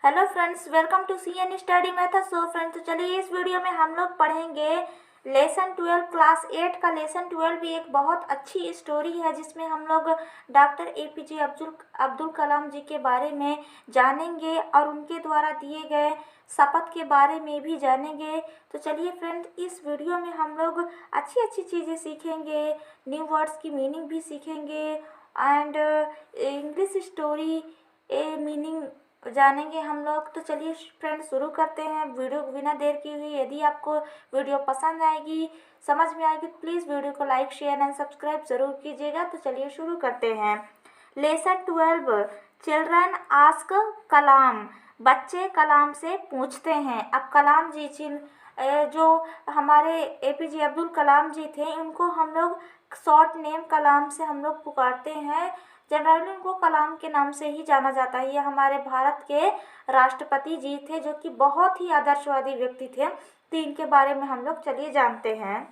Hello friends, welcome to C N study method. So friends, तो चलिए इस video में हम लोग पढ़ेंगे लेसन 12 क्लास 8 का। लेसन 12 भी एक बहुत अच्छी स्टोरी है जिसमें हम लोग डॉक्टर एपीजे अब्दुल कलाम जी के बारे में जानेंगे और उनके द्वारा दिए गए शपथ के बारे में भी जानेंगे। तो चलिए फ्रेंड्स, इस वीडियो में हम लोग अच्छी अच्छी चीज़ें सीखेंगे, न्यू वर्ड्स की मीनिंग भी सीखेंगे एंड इंग्लिश स्टोरी मीनिंग जानेंगे हम लोग। तो चलिए फ्रेंड्स, शुरू करते हैं वीडियो को बिना देर की हुई। यदि आपको वीडियो पसंद आएगी, समझ में आएगी, तो प्लीज़ वीडियो को लाइक शेयर एंड सब्सक्राइब ज़रूर कीजिएगा। तो चलिए शुरू करते हैं। लेसन 12, चिल्ड्रन आस्क कलाम। बच्चे कलाम से पूछते हैं। अब कलाम जी जो हमारे एपीजे अब्दुल कलाम जी थे, उनको हम लोग शॉर्ट नेम कलाम से हम लोग पुकारते हैं। जनरली उनको कलाम के नाम से ही जाना जाता है। ये हमारे भारत के राष्ट्रपति जी थे जो कि बहुत ही आदर्शवादी व्यक्ति थे। तो इनके बारे में हम लोग चलिए जानते हैं।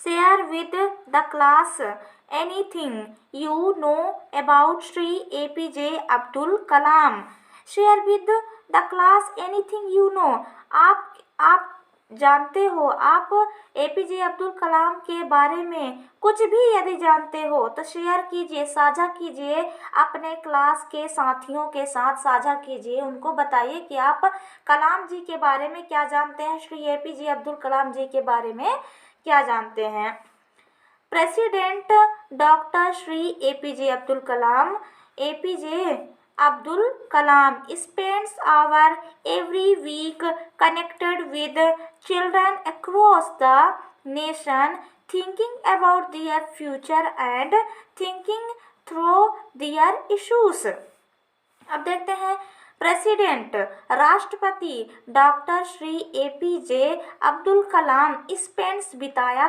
Share with the class anything you know about Shri APJ Abdul Kalam. Share with the class anything you know. आप जानते हो, आप एपीजे अब्दुल कलाम के बारे में कुछ भी यदि जानते हो तो शेयर कीजिए, साझा कीजिए, अपने क्लास के साथियों के साथ साझा कीजिए। उनको बताइए कि आप कलाम जी के बारे में क्या जानते हैं, श्री एपीजे अब्दुल कलाम जी के बारे में क्या जानते हैं। President doctor Shri APJ Abdul Kalam, APJ Abdul Kalam spends hour every week connected with children across the nation, thinking about their future and thinking through their issues। अब देखते हैं, प्रेसिडेंट राष्ट्रपति डॉक्टर श्री एपीजे अब्दुल कलाम स्पेंड्स बिताया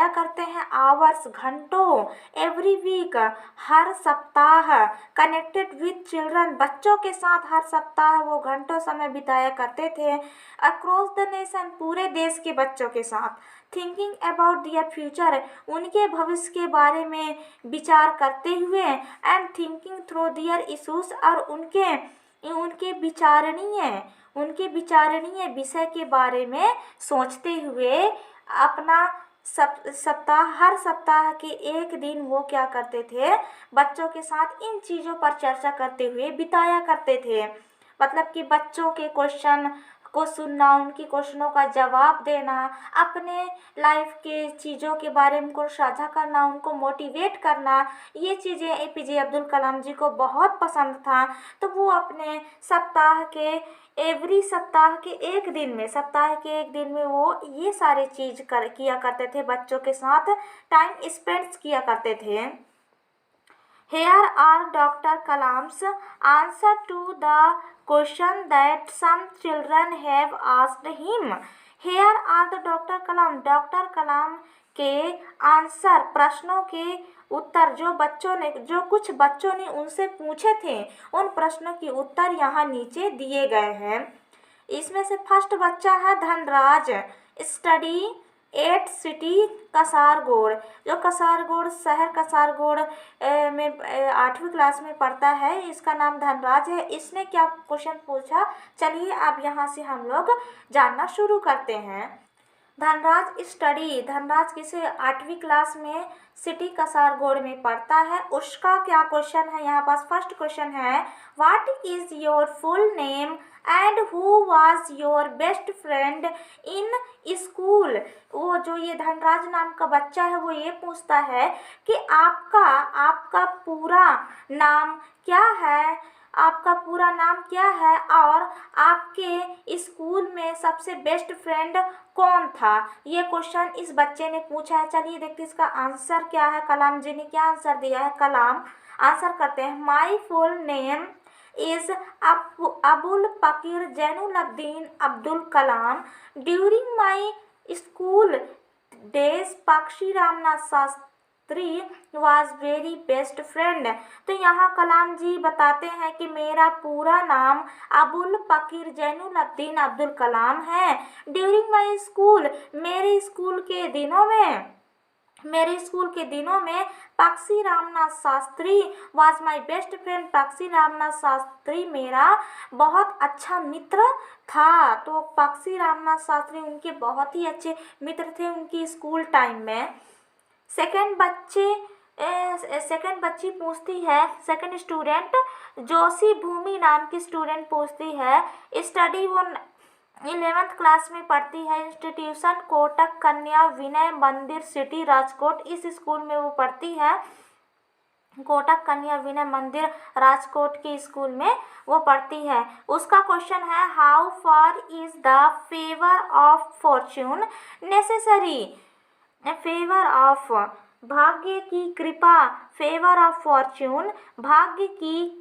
करते हैं आवर्स घंटों, एवरी वीक हर सप्ताह, connected with children बच्चों के साथ हर सप्ताह वो घंटों समय बिताया करते थे। अक्रॉस द नेशन पूरे देश के बच्चों के साथ, थिंकिंग अबाउट दियर फ्यूचर उनके भविष्य के बारे में विचार करते हुए, and thinking through their issues और उनके विचारणीय विषय के बारे में सोचते हुए अपना हर सप्ताह के एक दिन वो क्या करते थे, बच्चों के साथ इन चीज़ों पर चर्चा करते हुए बिताया करते थे। मतलब कि बच्चों के क्वेश्चन को सुनना, उनके क्वेश्चनों का जवाब देना, अपने लाइफ के चीज़ों के बारे में उनको साझा करना, उनको मोटिवेट करना, ये चीज़ें एपीजे अब्दुल कलाम जी को बहुत पसंद था। तो वो अपने सप्ताह के सप्ताह के एक दिन में वो ये सारे चीज़ किया करते थे, बच्चों के साथ टाइम स्पेंड किया करते थे। Here are Dr. Kalam's answer to the question that some children have asked him. Here are the Dr. कलाम के आंसर, प्रश्नों के उत्तर जो कुछ बच्चों ने उनसे पूछे थे, उन प्रश्नों के उत्तर यहाँ नीचे दिए गए हैं। इसमें से फर्स्ट बच्चा है धनराज, स्टडी 8 सिटी कसारगोड़, जो कसारगोड़ शहर कसारगोड़ में 8वीं क्लास में पढ़ता है। इसका नाम धनराज है। इसने क्या क्वेश्चन पूछा, चलिए अब यहाँ से हम लोग जानना शुरू करते हैं। धनराज किसे 8वीं क्लास में सिटी कसारगोड़ में पढ़ता है। उसका क्या क्वेश्चन है, यहाँ पास फर्स्ट क्वेश्चन है, what is your full name and who was your best friend in school. वो जो ये धनराज नाम का बच्चा है वो ये पूछता है कि आपका पूरा नाम क्या है, और आपके स्कूल में सबसे बेस्ट फ्रेंड कौन था। ये क्वेश्चन इस बच्चे ने पूछा है। चलिए देखते हैं इसका आंसर क्या है। कलाम जी ने क्या आंसर दिया है। कलाम आंसर करते हैं, my full name is Abul Pakir Jainulabdeen Abdul Kalam. During my school days Pakshi Ramanath Shastri was very best friend. तो यहाँ कलाम जी बताते हैं कि मेरा पूरा नाम अबुल पकीर जैनुलब्दीन अब्दुल कलाम है। ड्यूरिंग माई स्कूल, मेरे स्कूल के दिनों में, मेरे स्कूल के दिनों में पक्षी Ramanath Shastri was my best friend. पक्षी रामनाथ शास्त्री मेरा बहुत अच्छा मित्र था। तो पक्षी रामनाथ शास्त्री उनके बहुत ही अच्छे मित्र थे उनकी स्कूल टाइम में। सेकंड बच्ची पूछती है, सेकंड स्टूडेंट जोशी भूमि नाम की स्टूडेंट पूछती है, स्टडी वो 11th क्लास में पढ़ती है, इंस्टीट्यूशन कोटक कन्या विनय मंदिर सिटी राजकोट, इस स्कूल में वो पढ़ती है। कोटक कन्या विनय मंदिर राजकोट के स्कूल में वो पढ़ती है। उसका क्वेश्चन है, how far is the favour of Fortune necessary. Favour of भाग्य की कृपा, फेवर ऑफ फॉर्च्यून भाग्य की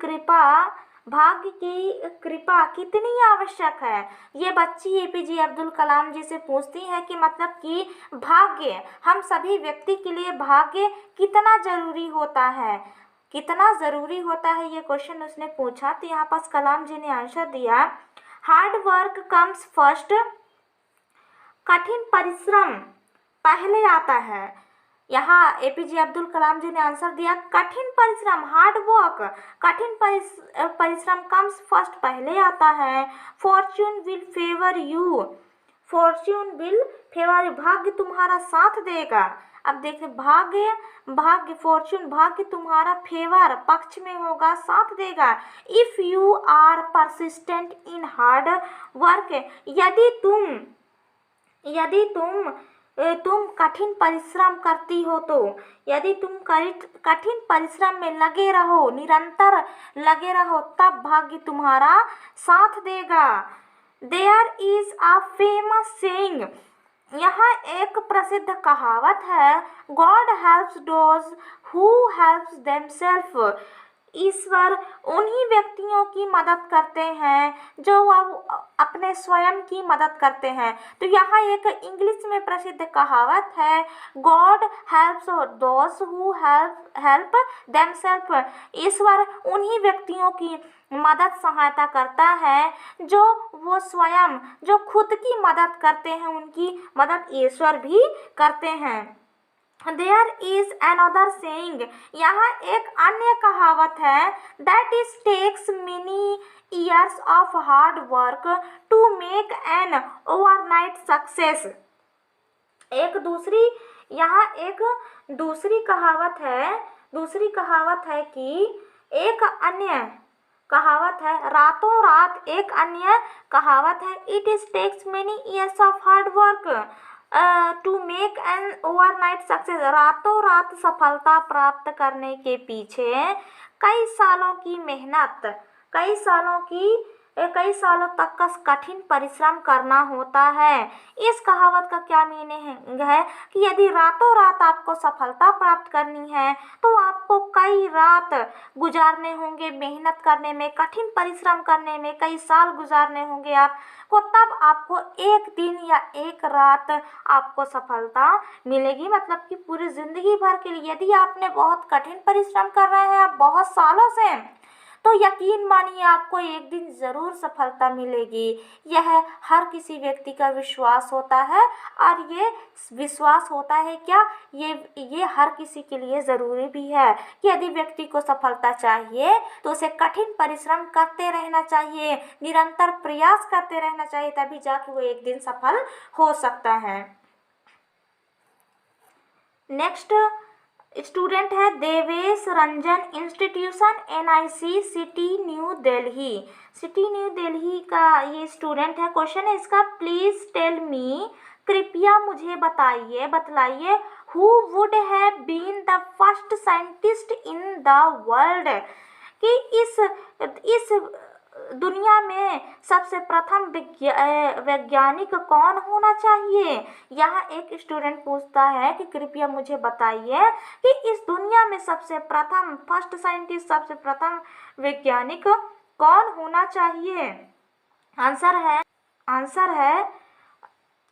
कृपा कितनी आवश्यक है। ये बच्ची एपीजे अब्दुल कलाम जी से पूछती है कि मतलब कि भाग्य, हम सभी व्यक्ति के लिए भाग्य कितना जरूरी होता है, कितना ज़रूरी होता है, ये क्वेश्चन उसने पूछा। तो यहाँ पास कलाम जी ने आंसर दिया, हार्ड वर्क कम्स फर्स्ट, कठिन परिश्रम पहले आता है। यहाँ एपीजे अब्दुल कलाम जी ने आंसर दिया, कठिन परिश्रम, हार्ड वर्क, कठिन परिश्रम कम्स फर्स्ट पहले आता है। Fortune will favour you, Fortune will favour, भाग्य तुम्हारा साथ देगा। अब देखिए भाग्य फॉर्च्यून भाग्य तुम्हारा फेवर पक्ष में होगा, साथ देगा। If you are persistent in hard work, यदि तुम कठिन परिश्रम करती हो, तो यदि तुम कठिन परिश्रम में लगे रहो, निरंतर लगे रहो, तब भाग्य तुम्हारा साथ देगा। There is a famous saying, यहाँ एक प्रसिद्ध कहावत है, God helps those who helps themselves। ईश्वर उन्हीं व्यक्तियों की मदद करते हैं जो अपने स्वयं की मदद करते हैं। तो यहाँ एक इंग्लिश में प्रसिद्ध कहावत है, God helps those who help themselves. ईश्वर उन्हीं व्यक्तियों की मदद सहायता करता है जो खुद की मदद करते हैं, उनकी मदद ईश्वर भी करते हैं। There is another saying, यहाँ एक अन्य कहावत है, that it takes many years of hard work to make an overnight success। एक दूसरी कहावत है कि एक अन्य कहावत है, रातों रात एक अन्य कहावत है, it is takes many years of hard work to make an overnight success. रातों रात सफलता प्राप्त करने के पीछे कई सालों की मेहनत, कई सालों तक का कठिन परिश्रम करना होता है। इस कहावत का क्या मीनिंग है कि यदि रातों रात आपको सफलता प्राप्त करनी है तो आपको कई रात गुजारने होंगे, मेहनत करने में, कठिन परिश्रम करने में कई साल गुजारने होंगे आपको, तब आपको एक दिन या एक रात आपको सफलता मिलेगी। मतलब कि पूरी ज़िंदगी भर के लिए यदि आपने बहुत कठिन परिश्रम कर रहे हैं आप बहुत सालों से, तो यकीन मानिए आपको एक दिन ज़रूर सफलता मिलेगी। यह हर किसी व्यक्ति का विश्वास होता है, और ये विश्वास होता है क्या, ये हर किसी के लिए ज़रूरी भी है कि यदि व्यक्ति को सफलता चाहिए तो उसे कठिन परिश्रम करते रहना चाहिए, निरंतर प्रयास करते रहना चाहिए, तभी जाके वो एक दिन सफल हो सकता है। नेक्स्ट स्टूडेंट है Devesh Ranjan, institution NIC city new Delhi का ये स्टूडेंट है। क्वेश्चन है इसका, प्लीज टेल मी, कृपया मुझे बतलाइए, who would have been the first scientist in the world, कि इस दुनिया में सबसे प्रथम वैज्ञानिक कौन होना चाहिए। यहाँ एक स्टूडेंट पूछता है कि कृपया मुझे बताइए कि इस दुनिया में सबसे प्रथम फर्स्ट साइंटिस्ट, सबसे प्रथम वैज्ञानिक कौन होना चाहिए। आंसर है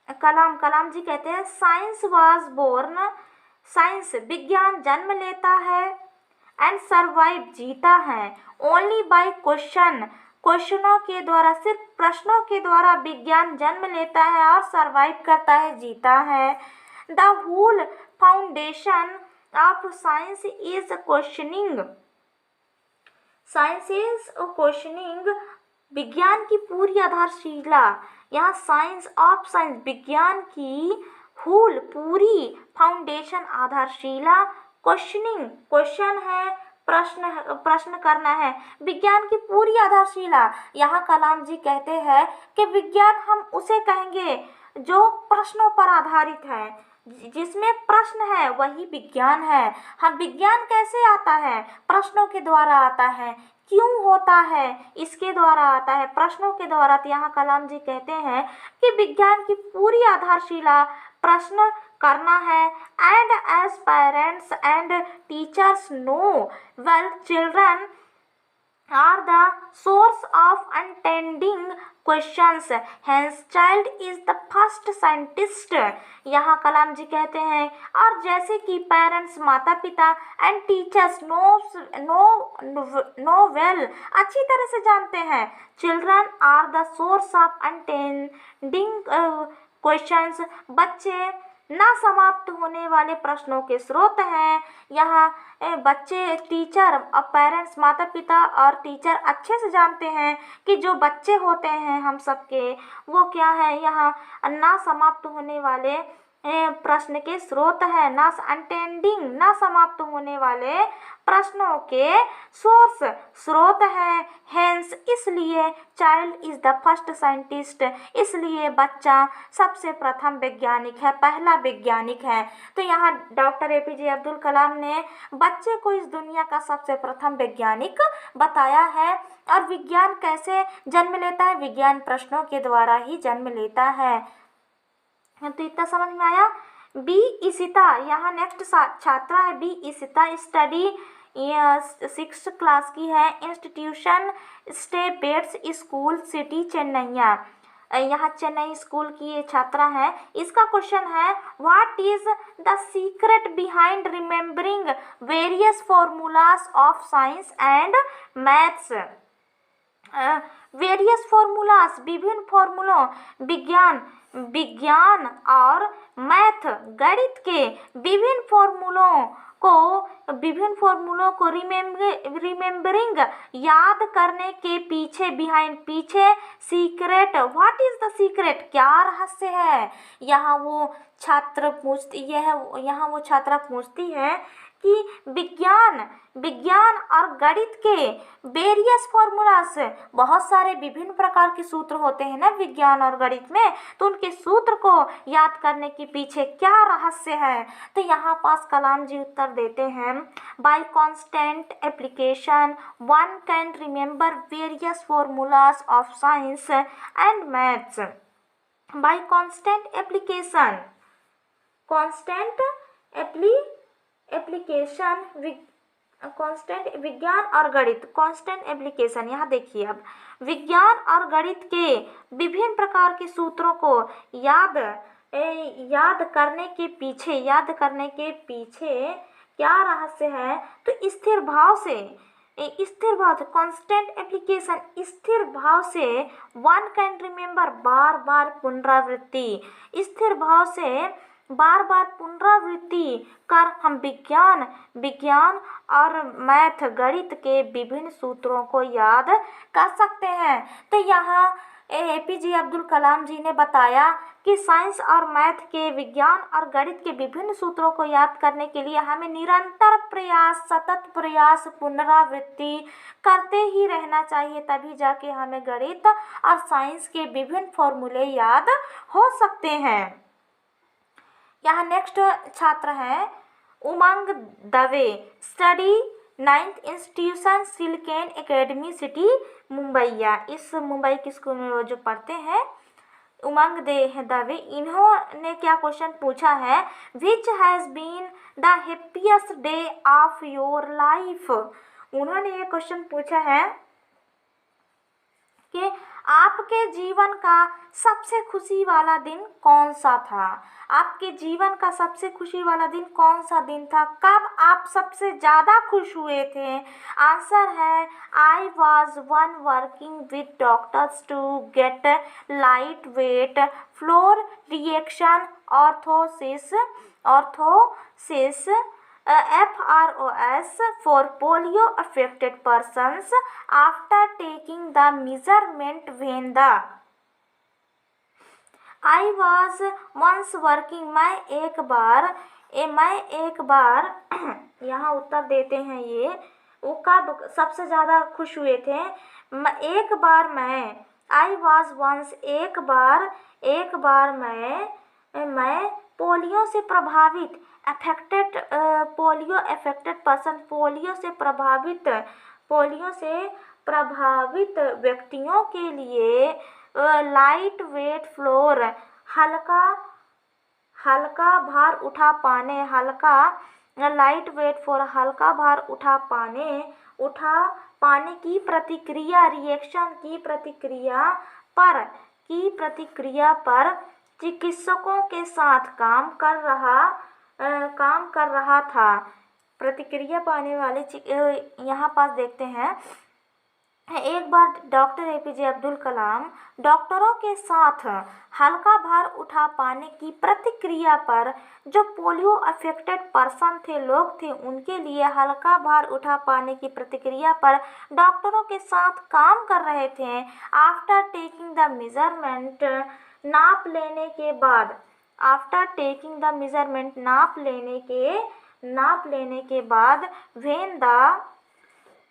कलाम जी कहते हैं, साइंस वाज बोर्न, साइंस विज्ञान जन्म लेता है, एंड सर्वाइव जीता है, ओनली बाय क्वेश्चनों के द्वारा, सिर्फ प्रश्नों के द्वारा विज्ञान जन्म लेता है और सरवाइव करता है, जीता है। The whole foundation of science is questioning विज्ञान की पूरी आधारशिला। यहाँ साइंस ऑफ साइंस विज्ञान की हुल पूरी, फाउंडेशन आधारशिला, क्वेश्चनिंग क्वेश्चन है, प्रश्न करना है, विज्ञान की पूरी आधारशिला। यहाँ कलाम जी कहते हैं कि विज्ञान हम उसे कहेंगे जो प्रश्नों पर आधारित है, जिसमें प्रश्न है वही विज्ञान है। हम विज्ञान कैसे आता है? प्रश्नों के द्वारा आता है। क्यों होता है? इसके द्वारा आता है, प्रश्नों के द्वारा। तो यहाँ कलाम जी कहते हैं कि विज्ञान की पूरी आधारशिला प्रश्न करना है। And as parents and teachers know well children are the source of untending questions, hence child is the first scientist। यहाँ कलाम जी कहते हैं, और जैसे कि पेरेंट्स माता पिता एंड टीचर्स नो वेल अच्छी तरह से जानते हैं, children are the source of unending questions बच्चे ना समाप्त होने वाले प्रश्नों के स्रोत हैं। यहाँ बच्चे, टीचर और पेरेंट्स माता पिता और टीचर अच्छे से जानते हैं कि जो बच्चे होते हैं हम सबके, वो क्या है, यहाँ ना समाप्त होने वाले प्रश्न के स्रोत है। ना समाप्त होने वाले प्रश्नों के स्रोत है। हेंस इसलिए child is the first scientist, इसलिए बच्चा सबसे प्रथम वैज्ञानिक है, पहला वैज्ञानिक है। तो यहाँ डॉक्टर APJ अब्दुल कलाम ने बच्चे को इस दुनिया का सबसे प्रथम वैज्ञानिक बताया है। और विज्ञान कैसे जन्म लेता है? विज्ञान प्रश्नों के द्वारा ही जन्म लेता है। तो इतना समझ में आया। बी इशिता, यहाँ नेक्स्ट छात्रा है B Ishita, study 6th class की है, institution step bets school city Chennai, यहाँ चेन्नई स्कूल की ये छात्रा है। इसका क्वेश्चन है, what is the secret behind remembering various formulas of science and maths. Various formulas विभिन्न फॉर्मूलों, विज्ञान और मैथ गणित के विभिन्न फॉर्मूलों को रिमेम्बरिंग याद करने के पीछे, बिहाइंड पीछे, secret, what is the secret क्या रहस्य है। यहाँ वो छात्रा पूछती है कि विज्ञान और गणित के वेरियस फॉर्मूलास, बहुत सारे विभिन्न प्रकार के सूत्र होते हैं ना विज्ञान और गणित में, तो उनके सूत्र को याद करने के पीछे क्या रहस्य है। तो यहाँ पास कलाम जी उत्तर देते हैं, bye constant application one can remember various formulas of science and maths. Bye constant application, constant विज्ञान और गणित, कांस्टेंट एप्लीकेशन। यहाँ देखिए, अब विज्ञान और गणित के विभिन्न प्रकार के सूत्रों को याद करने के पीछे क्या रहस्य है। तो स्थिर भाव से कांस्टेंट एप्लीकेशन, स्थिर भाव से वन कैन रिमेम्बर, बार बार पुनरावृत्ति, स्थिर भाव से बार बार पुनरावृत्ति कर हम विज्ञान और मैथ गणित के विभिन्न सूत्रों को याद कर सकते हैं। तो यहाँ APJ अब्दुल कलाम जी ने बताया कि साइंस और मैथ के, विज्ञान और गणित के विभिन्न सूत्रों को याद करने के लिए हमें निरंतर प्रयास, सतत प्रयास, पुनरावृत्ति करते ही रहना चाहिए, तभी जाके हमें गणित और साइंस के विभिन्न फॉर्मूले याद हो सकते हैं। यहाँ नेक्स्ट छात्र है Umang Dave, study 9th institution Silken academy city मुंबईया। इस मुंबई के स्कूल में वो जो पढ़ते हैं उमंग दवे, इन्होंने क्या क्वेश्चन पूछा है, which has been the happiest day of your life. उन्होंने ये क्वेश्चन पूछा है कि आपके जीवन का सबसे खुशी वाला दिन कौन सा था। आपके जीवन का सबसे खुशी वाला दिन कौन सा दिन था, कब आप सबसे ज़्यादा खुश हुए थे। आंसर है, I was one working with doctors to get lightweight floor reaction orthosis orthosis FROS for polio affected persons after taking the measurement when the I was once working। मैं एक बार यहाँ उत्तर देते हैं ये वो कब सबसे ज़्यादा खुश हुए थे। एक बार मैं I was once एक बार मैं पोलियो से प्रभावित पोलियो अफेक्टेड पर्सन पोलियो से प्रभावित व्यक्तियों के लिए लाइट वेट फ्लोर हल्का भार उठा पाने की प्रतिक्रिया रिएक्शन की प्रतिक्रिया पर चिकित्सकों के साथ काम कर रहा था। प्रतिक्रिया पाने वाले यहाँ पास देखते हैं। एक बार डॉक्टर APJ अब्दुल कलाम डॉक्टरों के साथ हल्का भार उठा पाने की प्रतिक्रिया पर जो पोलियो अफेक्टेड पर्सन लोग थे उनके लिए हल्का भार उठा पाने की प्रतिक्रिया पर डॉक्टरों के साथ काम कर रहे थे। आफ्टर टेकिंग द मेजरमेंट नाप लेने के बाद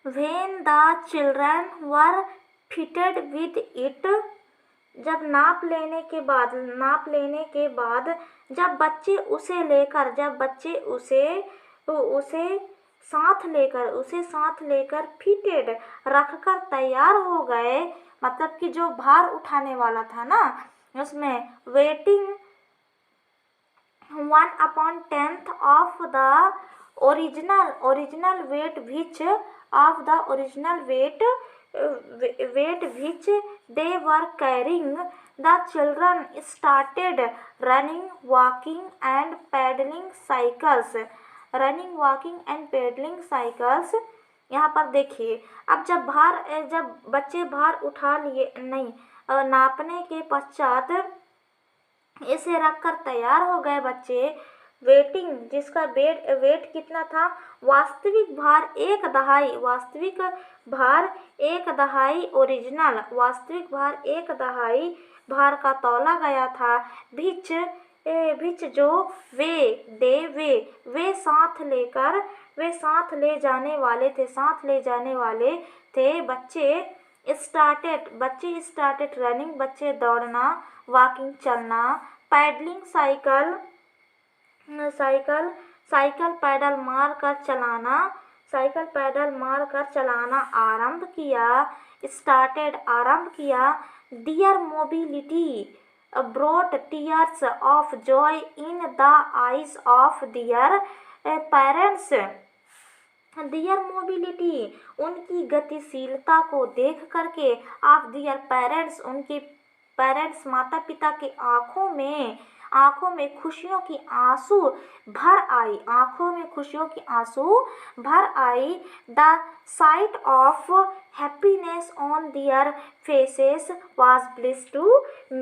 when the children were fitted with it जब नाप लेने के बाद जब बच्चे उसे साथ लेकर फिटेड रखकर तैयार हो गए, मतलब कि जो भार उठाने वाला था ना उसमें waiting 1/10 of the original weight which they were carrying, the children started running, walking and pedaling cycles। यहाँ पर देखिए, अब जब बच्चे भार उठा लिए नापने के पश्चात इसे रखकर तैयार हो गए बच्चे। वेटिंग जिसका वेट कितना था, वास्तविक भार एक दहाई भार का तौला गया था। भिच जो वे साथ ले जाने वाले थे। बच्चे स्टार्टेड रनिंग बच्चे दौड़ना, वॉकिंग चलना, पैडलिंग साइकिल पैडल मार कर चलाना आरंभ किया। Their mobility brought tears of joy in the eyes of their parents। Their mobility उनकी गतिशीलता को देख करके of their parents उनके पेरेंट्स माता पिता के आँखों में खुशियों की आंसू भर आई। The sight of happiness on their faces was bliss to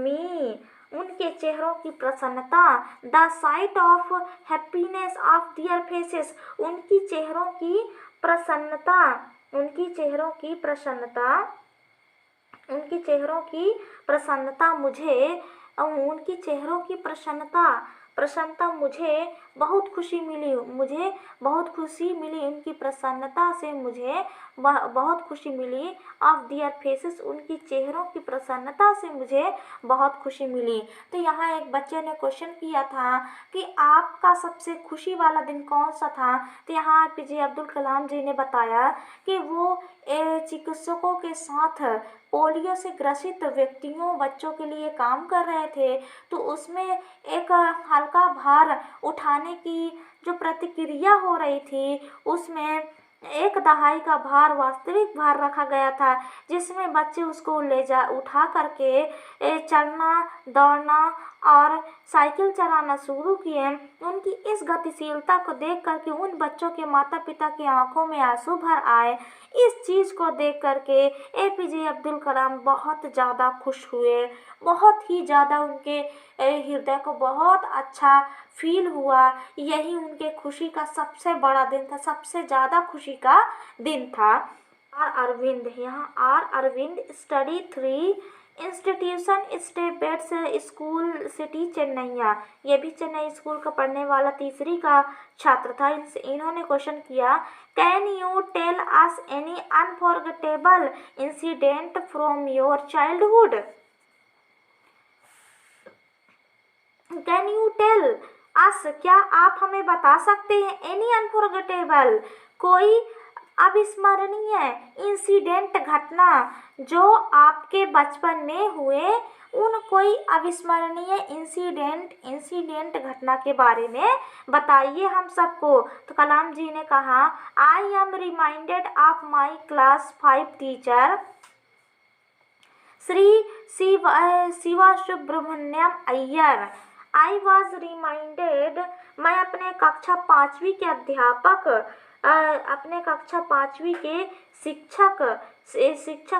me। उनके चेहरों की प्रसन्नता, The sight of happiness of their faces उनकी चेहरों की प्रसन्नता मुझे बहुत खुशी मिली। उनकी प्रसन्नता से मुझे बहुत खुशी मिली। ऑफ दियर फेसेस उनकी चेहरों की प्रसन्नता से मुझे बहुत खुशी मिली। तो यहाँ एक बच्चे ने क्वेश्चन किया था कि आपका सबसे खुशी वाला दिन कौन सा था। तो यहाँ APJ अब्दुल कलाम जी ने बताया कि वो चिकित्सकों के साथ पोलियो से ग्रसित बच्चों के लिए काम कर रहे थे। तो उसमें एक हल्का भार उठाने की जो प्रतिक्रिया हो रही थी उसमें एक दहाई का भार, वास्तविक भार रखा गया था, जिसमें बच्चे उसको ले जा उठा करके चलना, दौड़ना और साइकिल चलाना शुरू किए। उनकी इस गतिशीलता को देख करके उन बच्चों के माता पिता की आंखों में आंसू भर आए। इस चीज़ को देख करके APJ अब्दुल कलाम बहुत ज़्यादा खुश हुए, बहुत ही ज़्यादा उनके हृदय को बहुत अच्छा फील हुआ। यही उनके खुशी का सबसे बड़ा दिन था, सबसे ज़्यादा खुशी का दिन था। अरविंद, यहाँ Arvind study 3 institution state school city Chennai, ये भी चेन्नई स्कूल का पढ़ने वाला तीसरी का छात्र था। इन्होंने क्वेश्चन किया, can you tell us any unforgettable incident from your childhood. Can you tell us, क्या आप हमें बता सकते हैं, एनी अनफॉरगेटेबल, कोई अविस्मरणीय इंसिडेंट, घटना जो आपके बचपन में हुए, उन कोई अविस्मरणीय इंसिडेंट घटना के बारे में बताइए हम सबको। तो कलाम जी ने कहा, I am reminded of my class 5 teacher Shri Shiva Subramaniam Iyer. I was reminded, मैं अपने कक्षा 5वीं के अध्यापक, अपने कक्षा 5वीं के शिक्षक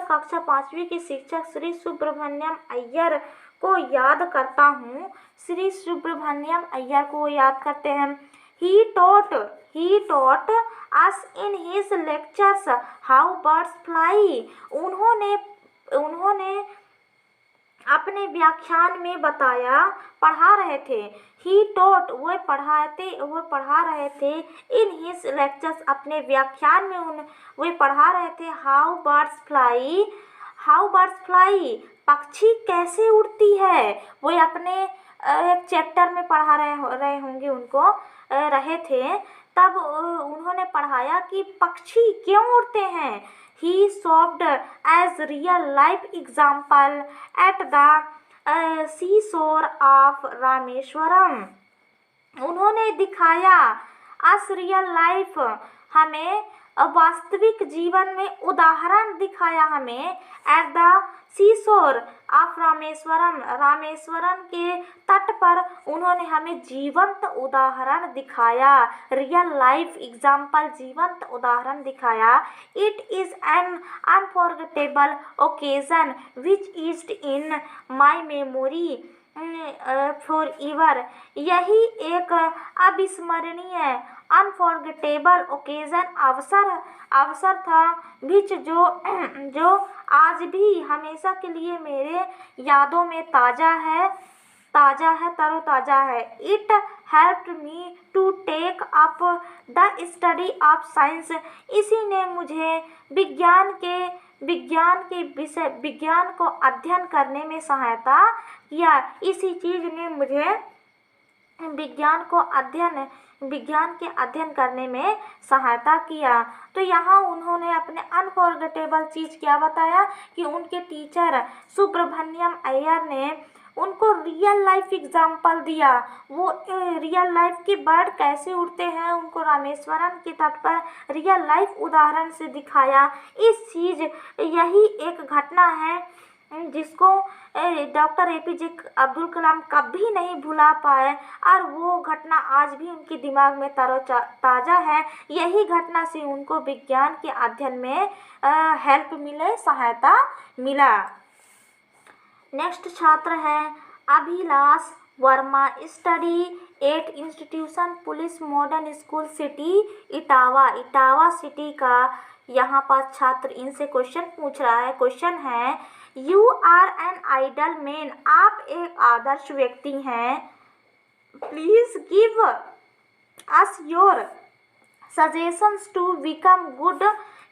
कक्षा 5वीं के शिक्षक श्री सुब्रमण्यम अय्यर को याद करता हूँ। श्री सुब्रमण्यम अय्यर को याद करते हैं। ही taught us in his lectures how birds fly। उन्होंने अपने व्याख्यान में बताया, पढ़ा रहे थे। ही टॉट, वो पढ़ा रहे थे। इन हिज लेक्चर्स, अपने व्याख्यान में वो पढ़ा रहे थे। हाउ बर्ड्स फ्लाई, पक्षी कैसे उड़ती है। वो अपने एक चैप्टर में पढ़ा रहे होंगे, उनको रहे थे, तब उन्होंने पढ़ाया कि पक्षी क्यों उड़ते हैं। He served as real life example at the seashore of Rameswaram. उन्होंने दिखाया अस रियल लाइफ, हमें वास्तविक जीवन में उदाहरण दिखाया हमें। At the seashore of Rameswaram के तट पर उन्होंने हमें जीवंत उदाहरण दिखाया। रियल लाइफ एग्जाम्पल, जीवंत उदाहरण दिखाया। It is an unforgettable occasion which is in my memory for ever. यही एक अविस्मरणीय अनफॉरगेटेबल ओकेजन, अवसर था बीच जो आज भी हमेशा के लिए मेरे यादों में तरोताज़ा है। It helped me to take up the study of science. इसी ने मुझे विज्ञान को अध्ययन करने में सहायता किया। इसी चीज़ ने मुझे विज्ञान के अध्ययन करने में सहायता किया। तो यहाँ उन्होंने अपने अनफॉरगेटेबल चीज़ क्या बताया कि उनके टीचर सुब्रमण्यम अय्यर ने उनको रियल लाइफ एग्जाम्पल दिया। वो रियल लाइफ के बर्ड कैसे उड़ते हैं, उनको रामेश्वरम के तट पर रियल लाइफ उदाहरण से दिखाया। यही एक घटना है जिसको डॉक्टर APJ अब्दुल कलाम कभी नहीं भुला पाए, और वो घटना आज भी उनके दिमाग में ताज़ा है। यही घटना से उनको विज्ञान के अध्ययन में सहायता मिला। नेक्स्ट छात्र है Abhilash Verma, study 8 institution police modern school city Etawah city का यहाँ पर छात्र इनसे क्वेश्चन पूछ रहा है। क्वेश्चन है, you are an ideal man, आप एक आदर्श व्यक्ति हैं। Please give us your suggestions to become good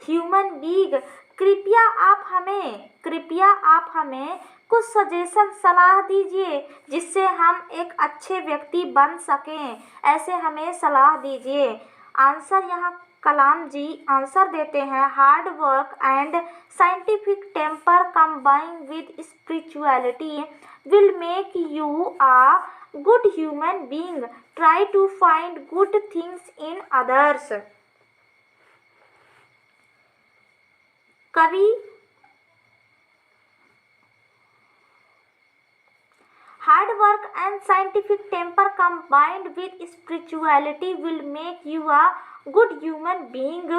human being. कृपया आप हमें कुछ सजेशन, सलाह दीजिए जिससे हम एक अच्छे व्यक्ति बन सकें। ऐसे हमें सलाह दीजिए। आंसर यहाँ कलाम जी आंसर देते हैं, hard work and scientific temper combine with spirituality will make you a good human being. Try to find good things in others. कवि hard work and scientific temper combined with spirituality will make you a good human being.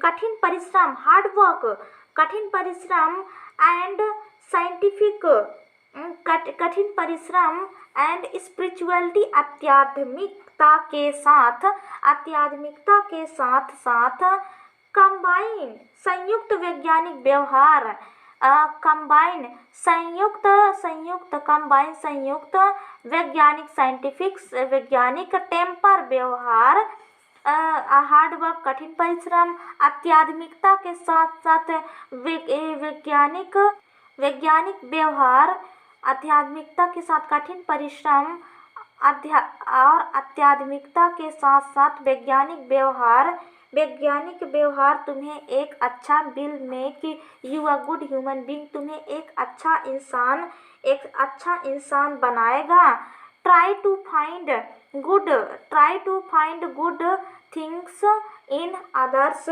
कठिन परिश्रम, hard work, कठिन परिश्रम and scientific, कठिन परिश्रम and spirituality, आध्यात्मिकता के साथ साथ कंबाइन, संयुक्त वैज्ञानिक व्यवहार, कंबाइन संयुक्त वैज्ञानिक, साइंटिफिक वैज्ञानिक, टेम्पर व्यवहार, हार्ड वर्क कठिन परिश्रम, आध्यात्मिकता के साथ साथ वैज्ञानिक व्यवहार, आध्यात्मिकता के साथ कठिन परिश्रम और आध्यात्मिकता के साथ साथ वैज्ञानिक व्यवहार तुम्हें एक अच्छा will make you a good human being, तुम्हें एक अच्छा इंसान बनाएगा। Try to find good things in others,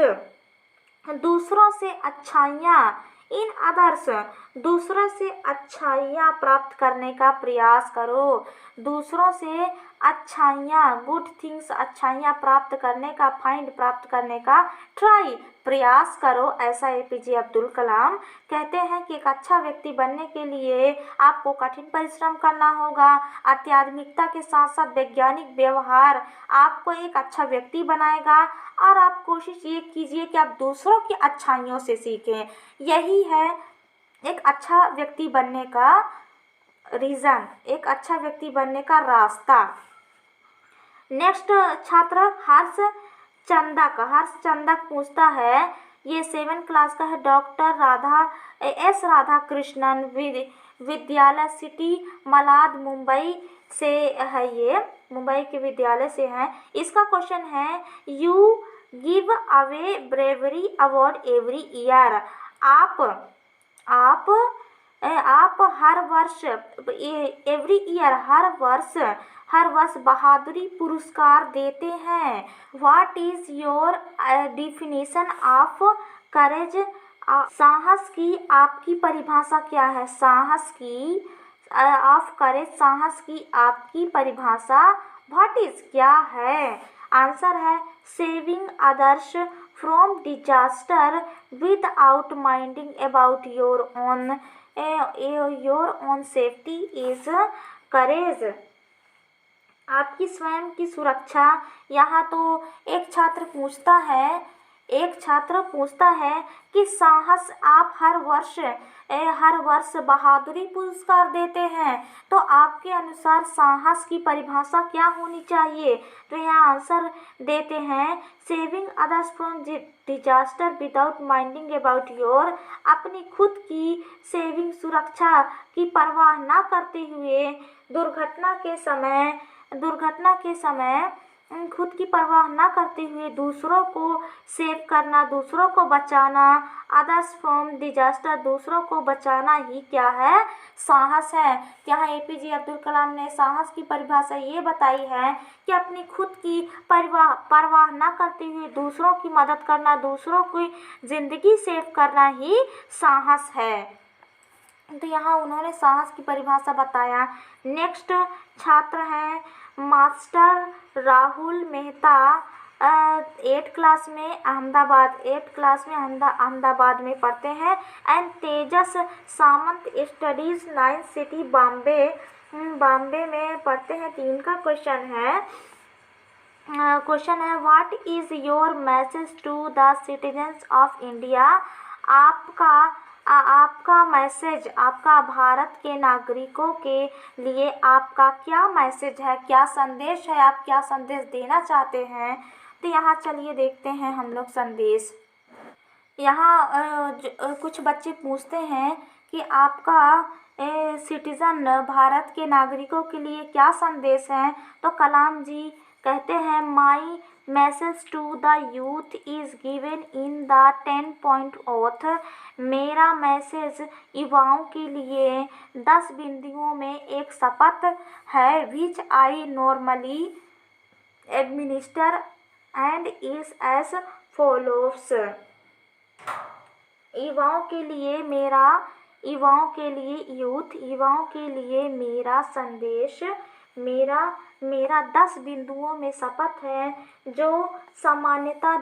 दूसरों से अच्छाइयाँ प्राप्त करने का प्रयास करो, दूसरों से गुड थिंग्स, अच्छाइयाँ प्राप्त करने का, प्राप्त करने का, ट्राई प्रयास करो। ऐसा एपीजे अब्दुल कलाम कहते हैं कि एक अच्छा व्यक्ति बनने के लिए आपको कठिन परिश्रम करना होगा, आध्यात्मिकता के साथ साथ वैज्ञानिक व्यवहार आपको एक अच्छा व्यक्ति बनाएगा, और आप कोशिश ये कीजिए कि आप दूसरों की अच्छाइयों से सीखें। यही है एक अच्छा व्यक्ति बनने का रीज़न, एक अच्छा व्यक्ति बनने का रास्ता। नेक्स्ट छात्र हर्ष चंदक पूछता है, ये 7th क्लास का है, डॉक्टर राधा कृष्णन विद्यालय सिटी मलाड मुंबई से है, ये मुंबई के विद्यालय से है। इसका क्वेश्चन है, you give away bravery award every year, आप हर वर्ष, एवरी ईयर हर वर्ष बहादुरी पुरस्कार देते हैं। What is your definition of courage, साहस की आपकी परिभाषा क्या है? साहस की ऑफ करेज, साहस की आपकी परिभाषा व्हाट इज क्या है? आंसर है saving others from disaster without minding about your own safety is करेज। आपकी स्वयं की सुरक्षा। यहाँ तो एक छात्र पूछता है कि साहस, आप हर वर्ष बहादुरी पुरस्कार देते हैं, तो आपके अनुसार साहस की परिभाषा क्या होनी चाहिए? तो यहाँ आंसर देते हैं saving others from disaster without minding about your, अपनी खुद की सेविंग, सुरक्षा की परवाह ना करते हुए दुर्घटना के समय खुद की परवाह ना करते हुए दूसरों को सेव करना, दूसरों को बचाना, अदर्स फ्रॉम डिजास्टर, दूसरों को बचाना ही क्या है? साहस है। यहाँ एपीजे अब्दुल कलाम ने साहस की परिभाषा ये बताई है कि अपनी खुद की परवाह ना करते हुए दूसरों की मदद करना, दूसरों की जिंदगी सेव करना ही साहस है। तो यहाँ उन्होंने साहस की परिभाषा बताया। नेक्स्ट छात्र हैं master Rahul Mehta, 8th class में अहमदाबाद में पढ़ते हैं, and Tejas Samant studies 9th city Bombay में पढ़ते हैं। 3 का क्वेश्चन है what is your message to the citizens of India, आपका मैसेज, आपका भारत के नागरिकों के लिए आपका क्या मैसेज है, क्या संदेश है, आप क्या संदेश देना चाहते हैं? तो यहाँ चलिए देखते हैं हम लोग संदेश। यहाँ कुछ बच्चे पूछते हैं कि आपका सिटीज़न, भारत के नागरिकों के लिए क्या संदेश है? तो कलाम जी कहते हैं my message to the youth is given in the 10-point oath, मेरा मैसेज युवाओं के लिए 10 बिंदुओं में एक शपथ है, which I normally administer and is as follows. युवाओं के लिए मेरा युवाओं के लिए यूथ युवाओं के लिए मेरा संदेश, मेरा मेरा 10 बिंदुओं में शपथ है जो सामान्यता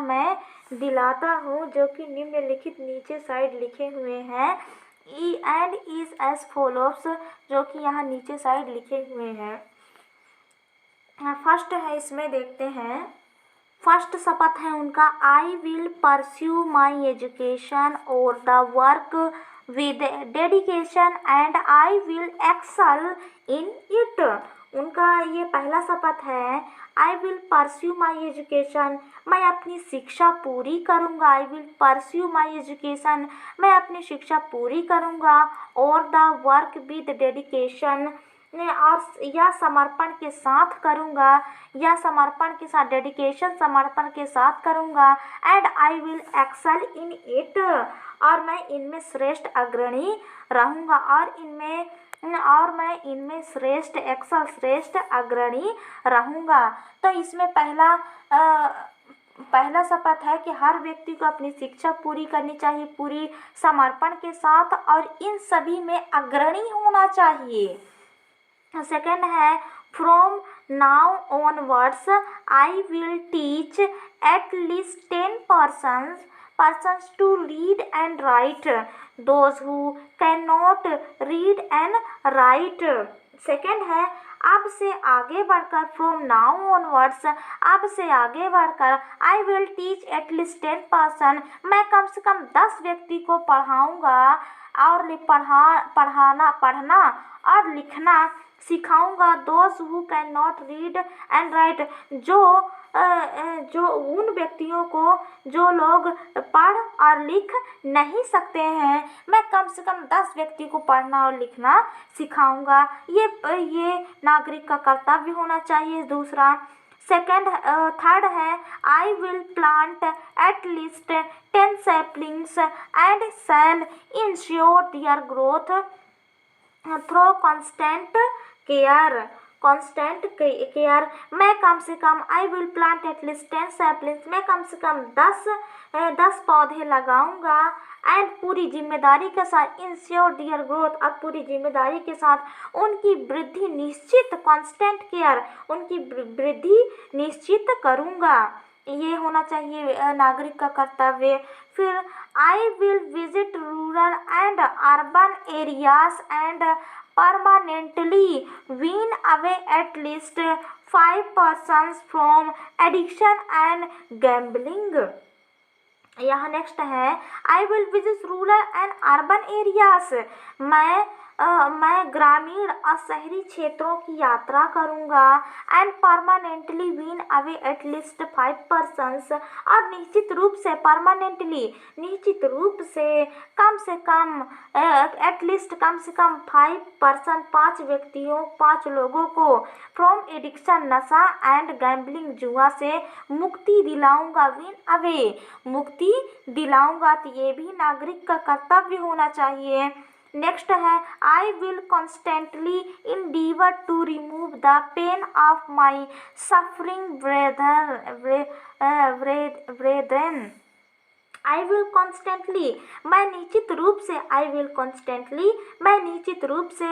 मैं दिलाता हूँ, जो कि निम्नलिखित नीचे साइड लिखे हुए हैं। E and is as followers, जो कि यहाँ नीचे साइड लिखे हुए हैं। फर्स्ट है, इसमें देखते हैं। फर्स्ट शपथ है उनका, I will pursue my education और the work with dedication and I will excel in it. उनका ये पहला शपथ है, I will pursue my education, मैं अपनी शिक्षा पूरी करूँगा। I will pursue my education, मैं अपनी शिक्षा पूरी करूँगा। और द वर्क विद डेडिकेशन, और या समर्पण के साथ करूँगा, या समर्पण के साथ, डेडिकेशन समर्पण के साथ करूँगा। And I will excel in it, और मैं इनमें श्रेष्ठ अग्रणी रहूँगा, और मैं इनमें श्रेष्ठ अग्रणी रहूँगा। तो इसमें पहला शपथ है कि हर व्यक्ति को अपनी शिक्षा पूरी करनी चाहिए, पूरी समर्पण के साथ, और इन सभी में अग्रणी होना चाहिए। सेकेंड है, from now onwards I will teach at least 10 persons to read and write, those who cannot read and write। Second है, अब से आगे बढ़कर, फ्रॉम नाउ ऑनवर्ड्स, अब से आगे बढ़कर, I will teach at least 10 person, मैं कम से कम 10 व्यक्ति को पढ़ाऊँगा और पढ़ना और लिखना सिखाऊंगा। Those who can not read and right, जो उन व्यक्तियों को जो लोग पढ़ और लिख नहीं सकते हैं, मैं कम से कम 10 व्यक्ति को पढ़ना और लिखना सिखाऊंगा। ये नागरिक का कर्तव्य होना चाहिए। दूसरा, थर्ड है, I will plant at least 10 saplings and shall ensure their growth through constant care. मैं कम से कम, I will plant at least 10 saplings, मैं कम से कम 10 पौधे लगाऊंगा। एंड पूरी जिम्मेदारी के साथ, इंश्योर देयर ग्रोथ, अब पूरी जिम्मेदारी के साथ उनकी वृद्धि निश्चित, कांस्टेंट केयर, उनकी वृद्धि निश्चित करूंगा। ये होना चाहिए नागरिक का कर्तव्य। फिर, I will visit rural and urban areas and permanently wean away at least 5 persons from addiction and gambling. यहाँ नेक्स्ट है, I will visit rural and urban areas, मैं ग्रामीण और शहरी क्षेत्रों की यात्रा करूँगा। And permanently wean away at least 5 persons, और निश्चित रूप से, परमानेंटली निश्चित रूप से, कम से कम, एट लीस्ट कम से कम 5 person, 5 लोगों को, फ्रॉम एडिक्शन, नशा, एंड गैम्बलिंग, जुआ से मुक्ति दिलाऊंगा। वीन अवे, मुक्ति दिलाऊंगा। तो ये भी नागरिक का कर्तव्य होना चाहिए। नेक्स्ट है, I will constantly endeavour to remove the pain of my suffering brethren. I will constantly, मैं निश्चित रूप से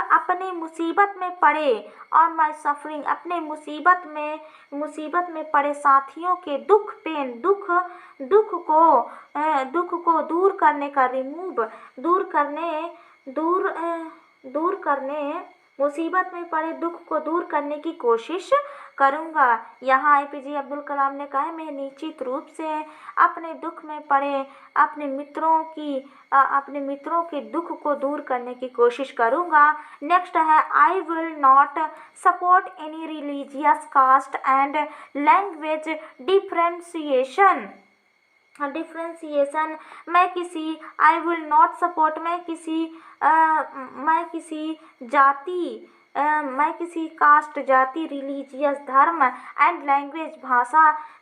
अपने मुसीबत में पड़े, और माई सफरिंग, अपने मुसीबत में पड़े साथियों के दुख को दूर करने का, दूर करने, मुसीबत में पड़े दुख को दूर करने की कोशिश करूँगा। यहाँ APJ अब्दुल कलाम ने कहा है, मैं निश्चित रूप से अपने दुख में पड़े अपने मित्रों के दुख को दूर करने की कोशिश करूँगा। नेक्स्ट है, I will not support any religious, caste and language differentiation. I will not support, मैं किसी कास्ट, जाति, रिलीजियस, धर्म, एंड लैंग्वेज,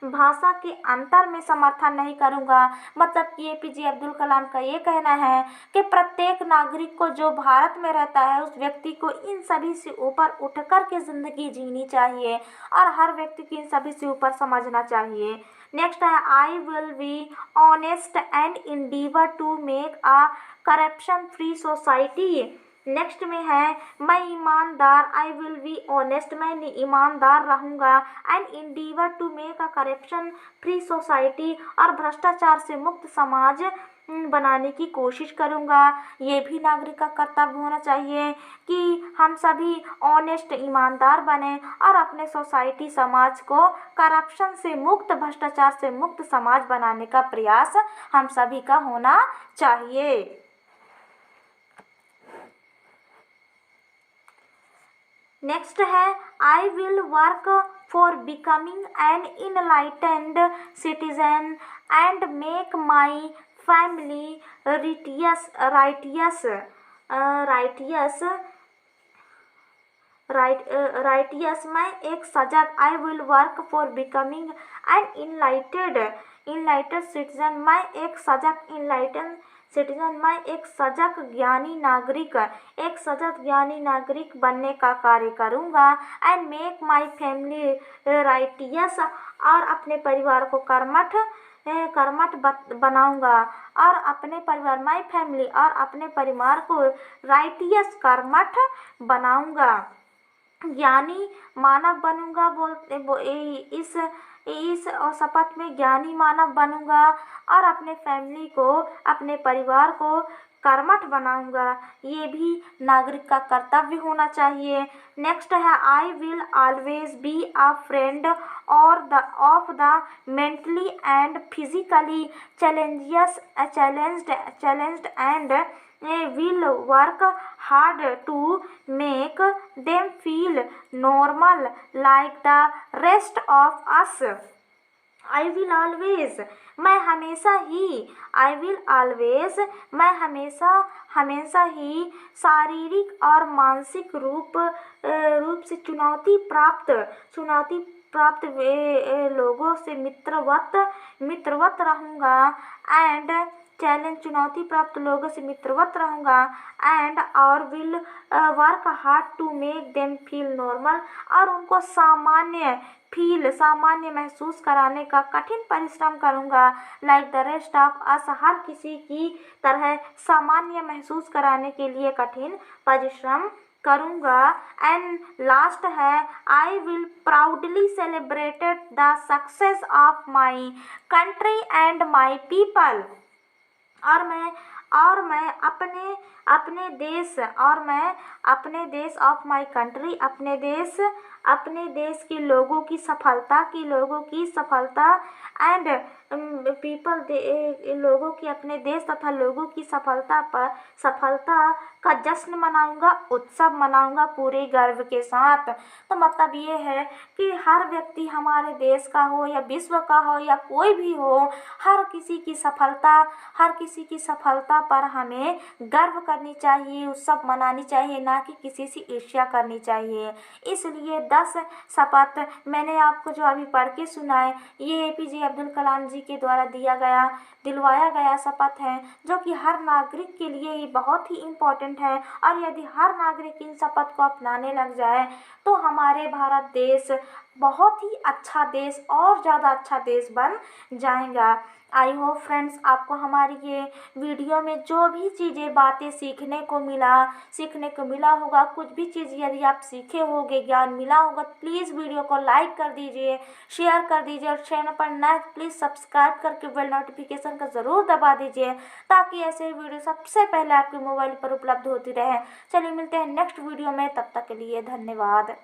भाषा के अंतर में समर्थन नहीं करूँगा। मतलब कि APJ अब्दुल कलाम का ये कहना है कि प्रत्येक नागरिक को, जो भारत में रहता है, उस व्यक्ति को इन सभी से ऊपर उठकर के ज़िंदगी जीनी चाहिए, और हर व्यक्ति को इन सभी से ऊपर समझना चाहिए। नेक्स्ट है I will be honest and endeavour to make a corruption free society. Next में है मैं ईमानदार, आई विल बी ऑनेस्ट, मैं ईमानदार रहूँगा, and endeavour to make a corruption free society, और भ्रष्टाचार से मुक्त समाज बनाने की कोशिश करूँगा। ये भी नागरिक का कर्तव्य होना चाहिए कि हम सभी ऑनेस्ट, ईमानदार बने और अपने सोसाइटी, समाज को करप्शन से मुक्त, भ्रष्टाचार से मुक्त समाज बनाने का प्रयास हम सभी का होना चाहिए। नेक्स्ट है I will work for becoming an enlightened citizen and make my family righteous righteous. मैं एक सजग, I will work for becoming an enlightened citizen, मैं एक सजग, इनलाइटेड सिटीजन, मैं एक सजग ज्ञानी नागरिक बनने का कार्य करूँगा। And make my family righteous, और अपने परिवार को कर्मठ बनाऊँगा, और अपने परिवार, माई फैमिली, और अपने परिवार को राइटियस, कर्मठ बनाऊँगा, ज्ञानी मानव बनूंगा। इस शपथ में ज्ञानी मानव बनूंगा और अपने फैमिली को, अपने परिवार को कर्मठ बनाऊंगा। ये भी नागरिक का कर्तव्य होना चाहिए। नेक्स्ट है I will always be a friend of the mentally and physically challenged and will work hard to make them feel normal like the rest of us. I will always, मैं हमेशा ही शारीरिक और मानसिक रूप से चुनौती प्राप्त लोगों से मित्रवत रहूँगा, एंड चुनौती प्राप्त लोगों से मित्रवत रहूँगा, एंड और will work hard to make them feel normal, और उनको सामान्य महसूस कराने का कठिन परिश्रम करूँगा। Like the rest of us, हर किसी की तरह सामान्य महसूस कराने के लिए कठिन परिश्रम करूँगा। एंड लास्ट है I will proudly celebrated the success of my country and my people, और मैं अपने देश ऑफ माई कंट्री, अपने देश के लोगों की सफलता एंड पीपल, लोगों की, अपने देश तथा लोगों की सफलता का जश्न मनाऊंगा, उत्सव मनाऊंगा पूरे गर्व के साथ। तो मतलब ये है कि हर व्यक्ति, हमारे देश का हो या विश्व का हो या कोई भी हो, हर किसी की सफलता पर हमें गर्व करनी चाहिए, उत्सव मनानी चाहिए, ना कि किसी से ईर्ष्या करनी चाहिए। इसलिए 10 शपथ मैंने आपको जो अभी पढ़ के सुनाए, ये APJ अब्दुल कलाम जी के द्वारा दिलवाया गया शपथ है, जो कि हर नागरिक के लिए ये बहुत ही इम्पोर्टेंट है। और यदि हर नागरिक इन शपथ को अपनाने लग जाए तो हमारे भारत देश बहुत ही अच्छा देश और ज़्यादा अच्छा देश बन जाएगा। आई होप फ्रेंड्स, आपको हमारी ये वीडियो में जो भी चीज़ें, बातें सीखने को मिला होगा, कुछ भी चीज़ यदि आप सीखे होंगे, ज्ञान मिला होगा, प्लीज़ वीडियो को लाइक कर दीजिए, शेयर कर दीजिए, और चैनल पर नए प्लीज़ सब्सक्राइब करके बेल नोटिफिकेशन का ज़रूर दबा दीजिए, ताकि ऐसे वीडियो सबसे पहले आपके मोबाइल पर उपलब्ध होती रहे। चलिए मिलते हैं नेक्स्ट वीडियो में, तब तक के लिए धन्यवाद।